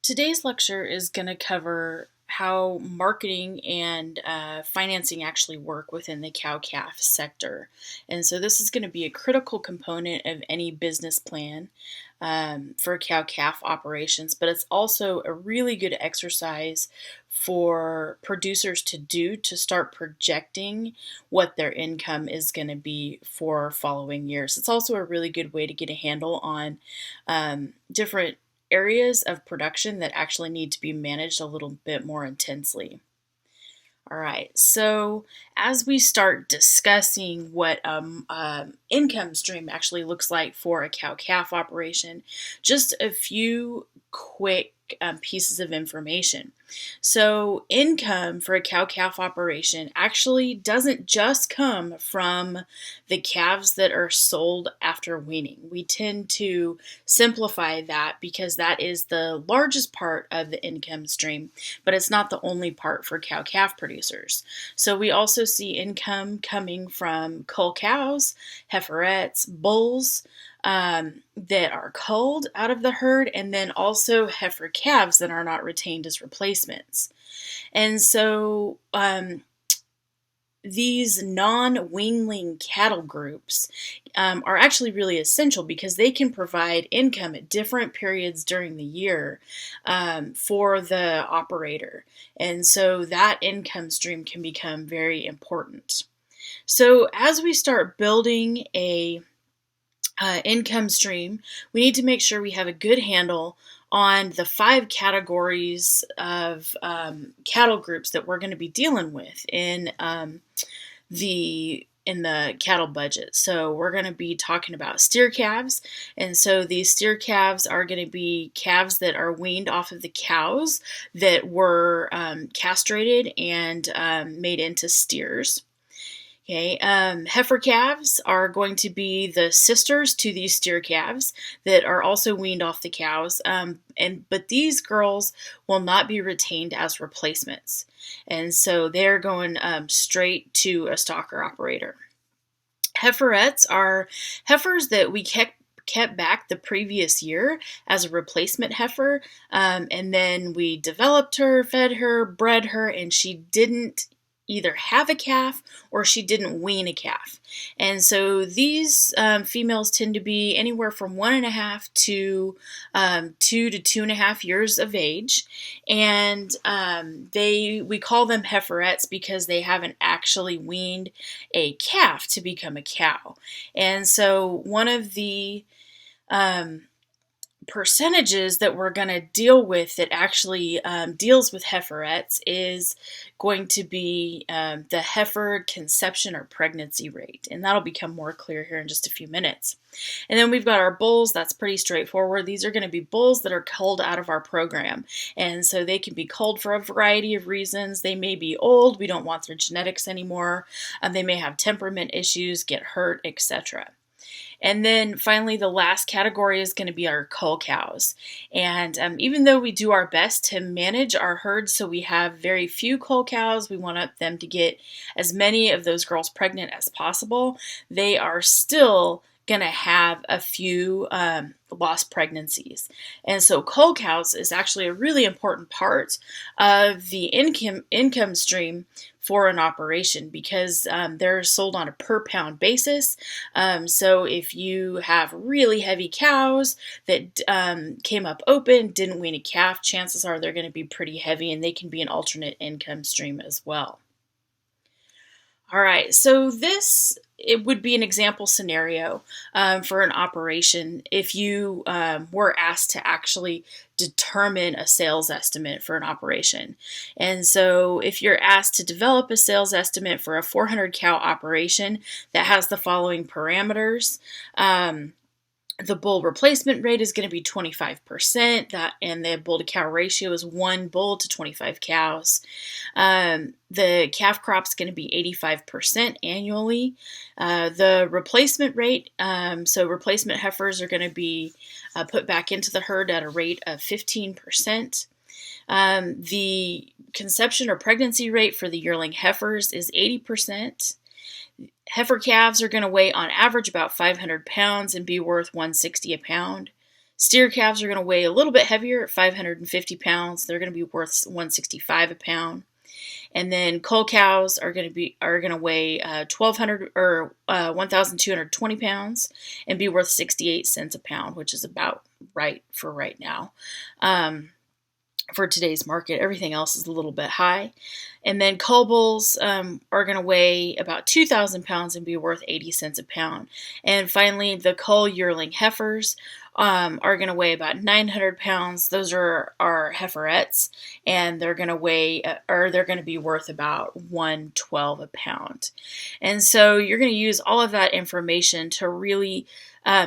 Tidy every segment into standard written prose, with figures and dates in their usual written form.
Today's lecture is going to cover how marketing and financing actually work within the cow-calf sector. And so this is going to be a critical component of any business plan for cow-calf operations, but it's also a really good exercise for producers to do to start projecting what their income is going to be for following years. It's also a really good way to get a handle on different areas of production that actually need to be managed a little bit more intensely. All right, so as we start discussing what income stream actually looks like for a cow-calf operation, just a few quick pieces of information. So income for a cow-calf operation actually doesn't just come from the calves that are sold after weaning. We tend to simplify that because that is the largest part of the income stream, but it's not the only part for cow-calf producers. So we also see income coming from cull cows, heiferettes, bulls, that are culled out of the herd, and then also heifer calves that are not retained as replacements. And so these non-weanling cattle groups are actually really essential because they can provide income at different periods during the year for the operator. And so that income stream can become very important. So as we start building a income stream, we need to make sure we have a good handle on the 5 categories of cattle groups that we're going to be dealing with in the cattle budget. So we're going to be talking about steer calves, and so these steer calves are going to be calves that are weaned off of the cows that were castrated and made into steers. Okay, heifer calves are going to be the sisters to these steer calves that are also weaned off the cows, but these girls will not be retained as replacements, and so they're going straight to a stocker operator. Heiferettes are heifers that we kept back the previous year as a replacement heifer, and then we developed her, fed her, bred her, and she didn't either have a calf or she didn't wean a calf. And so these females tend to be anywhere from 1.5 to 2 to 2.5 years of age. And we call them heiferettes because they haven't actually weaned a calf to become a cow. And so one of the percentages that we're going to deal with that actually deals with heiferettes is going to be the heifer conception or pregnancy rate, and that'll become more clear here in just a few minutes. And then we've got our bulls. That's pretty straightforward. These are going to be bulls that are culled out of our program, and so they can be culled for a variety of reasons. They may be old, we don't want their genetics anymore, they may have temperament issues, get hurt, etc. And then finally, the last category is going to be our cull cows. And even though we do our best to manage our herds so we have very few cull cows, we want them to get as many of those girls pregnant as possible, they are still going to have a few lost pregnancies. And so cull cows is actually a really important part of the income stream for an operation because they're sold on a per pound basis. So if you have really heavy cows that came up open, didn't wean a calf, chances are they're going to be pretty heavy, and they can be an alternate income stream as well. All right, so it would be an example scenario for an operation if you were asked to actually determine a sales estimate for an operation. And so if you're asked to develop a sales estimate for a 400 cow operation that has the following parameters, the bull replacement rate is going to be 25%, and the bull to cow ratio is 1 bull to 25 cows. The calf crop is going to be 85% annually. The replacement rate, so replacement heifers are going to be put back into the herd at a rate of 15%. The conception or pregnancy rate for the yearling heifers is 80%. Heifer calves are going to weigh on average about 500 pounds and be worth $160 a pound. Steer calves are going to weigh a little bit heavier at 550 pounds. They're going to be worth 165 a pound. And then cull cows are going to weigh 1,200 or 1,220 pounds and be worth 68 cents a pound, which is about right for right now. For today's market, everything else is a little bit high. And then cull bulls are going to weigh about 2,000 pounds and be worth 80 cents a pound. And finally, the cull yearling heifers are going to weigh about 900 pounds. Those are our heiferettes, and they're going to they're going to be worth about 112 a pound. And so you're going to use all of that information to really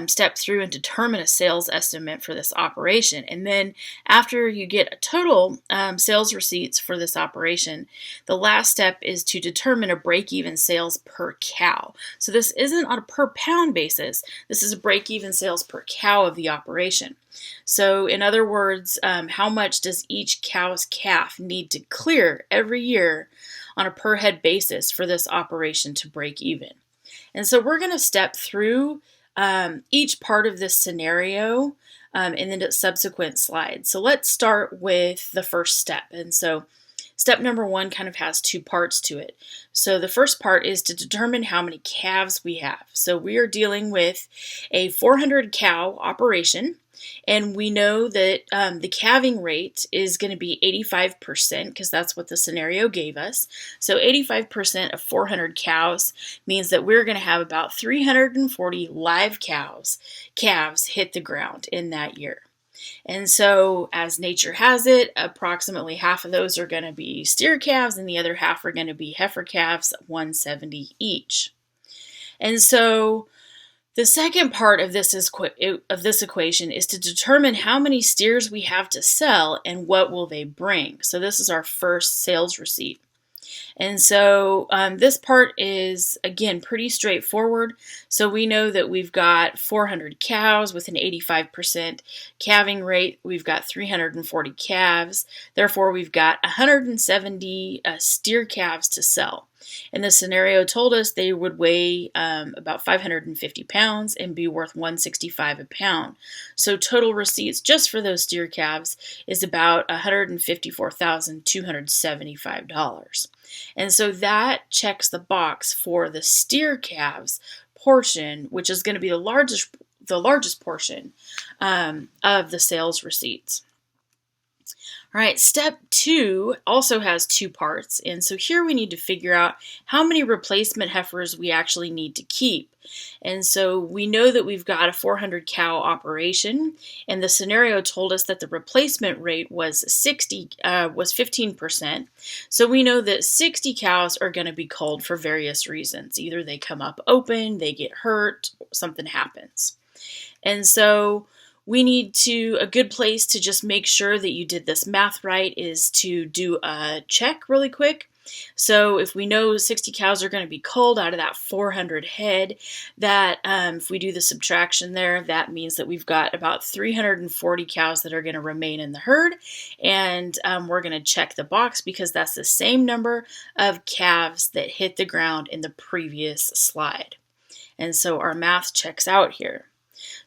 step through and determine a sales estimate for this operation. And then after you get a total sales receipts for this operation, the last step is to determine a break-even sales per cow. So this isn't on a per pound basis. This is a break-even sales per cow of the operation. So in other words, how much does each cow's calf need to clear every year on a per head basis for this operation to break even? And so we're going to step through each part of this scenario in the subsequent slides. So let's start with the first step. And so step number one kind of has two parts to it. So the first part is to determine how many calves we have. So we are dealing with a 400 cow operation. And we know that the calving rate is going to be 85% because that's what the scenario gave us. So 85% of 400 cows means that we're going to have about 340 live calves hit the ground in that year. And so as nature has it, approximately half of those are going to be steer calves and the other half are going to be heifer calves, 170 each. And so the second part of this equation is to determine how many steers we have to sell and what will they bring. So this is our first sales receipt. And so this part is, again, pretty straightforward. So we know that we've got 400 cows with an 85% calving rate. We've got 340 calves. Therefore, we've got 170 steer calves to sell. And the scenario told us they would weigh about 550 pounds and be worth 165 a pound. So total receipts just for those steer calves is about $154,275. And so that checks the box for the steer calves portion, which is going to be the largest portion of the sales receipts. All right, step two also has two parts. And so here we need to figure out how many replacement heifers we actually need to keep. And so we know that we've got a 400 cow operation, and the scenario told us that the replacement rate was 15%. So we know that 60 cows are going to be culled for various reasons. Either they come up open, they get hurt, something happens. And so a good place to just make sure that you did this math right is to do a check really quick. So if we know 60 cows are going to be culled out of that 400 head, that if we do the subtraction there, that means that we've got about 340 cows that are going to remain in the herd. And we're going to check the box because that's the same number of calves that hit the ground in the previous slide. And so our math checks out here.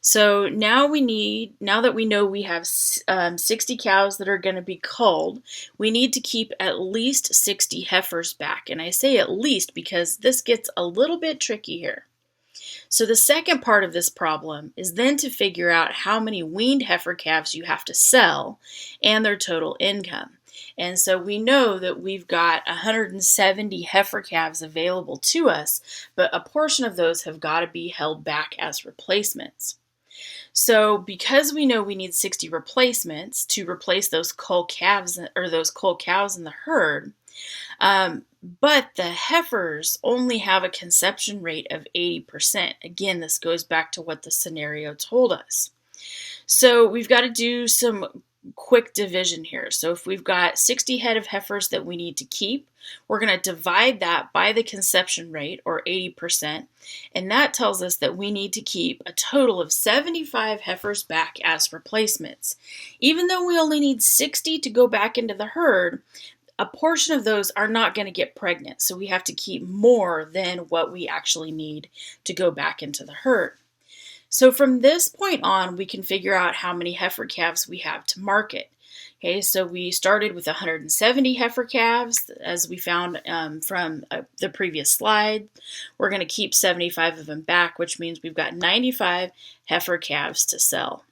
So now that we know we have 60 cows that are going to be culled, we need to keep at least 60 heifers back. And I say at least because this gets a little bit tricky here. So the second part of this problem is then to figure out how many weaned heifer calves you have to sell and their total income. And so we know that we've got 170 heifer calves available to us, but a portion of those have got to be held back as replacements. So because we know we need 60 replacements to replace those cull calves or those cull cows in the herd, but the heifers only have a conception rate of 80%. Again, this goes back to what the scenario told us. So we've got to do some quick division here. So if we've got 60 head of heifers that we need to keep, we're going to divide that by the conception rate, or 80%, and that tells us that we need to keep a total of 75 heifers back as replacements. Even though we only need 60 to go back into the herd, a portion of those are not going to get pregnant, so we have to keep more than what we actually need to go back into the herd. So from this point on, we can figure out how many heifer calves we have to market. Okay, so we started with 170 heifer calves, as we found from the previous slide. We're going to keep 75 of them back, which means we've got 95 heifer calves to sell.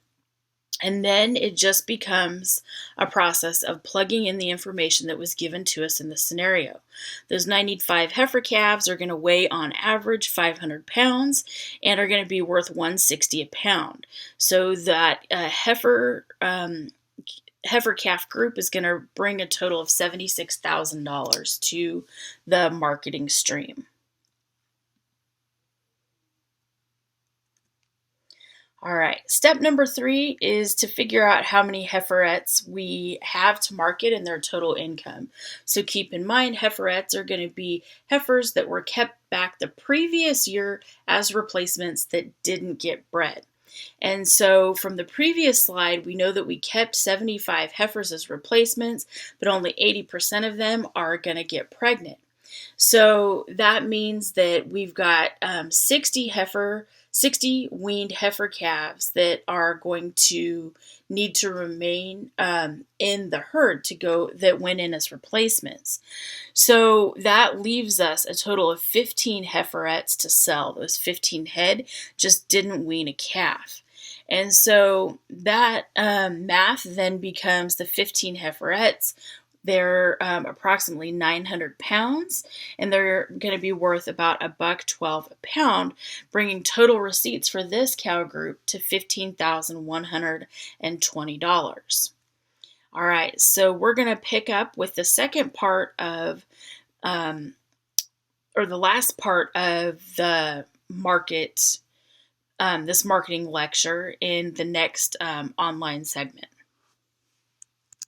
And then it just becomes a process of plugging in the information that was given to us in the scenario. Those 95 heifer calves are going to weigh on average 500 pounds and are going to be worth $160 a pound. So that heifer calf group is going to bring a total of $76,000 to the marketing stream. All right, step number 3 is to figure out how many heiferettes we have to market and their total income. So keep in mind, heiferettes are going to be heifers that were kept back the previous year as replacements that didn't get bred. And so from the previous slide, we know that we kept 75 heifers as replacements, but only 80% of them are going to get pregnant. So that means that we've got 60 weaned heifer calves that are going to need to remain in the herd that went in as replacements. So that leaves us a total of 15 heiferettes to sell. Those 15 head just didn't wean a calf. And so that math then becomes the 15 heiferettes. They're approximately 900 pounds, and they're going to be worth about $1.12 a pound, bringing total receipts for this cow group to $15,120. All right, so we're going to pick up with the second part of, or the last part of the market, this marketing lecture in the next online segment.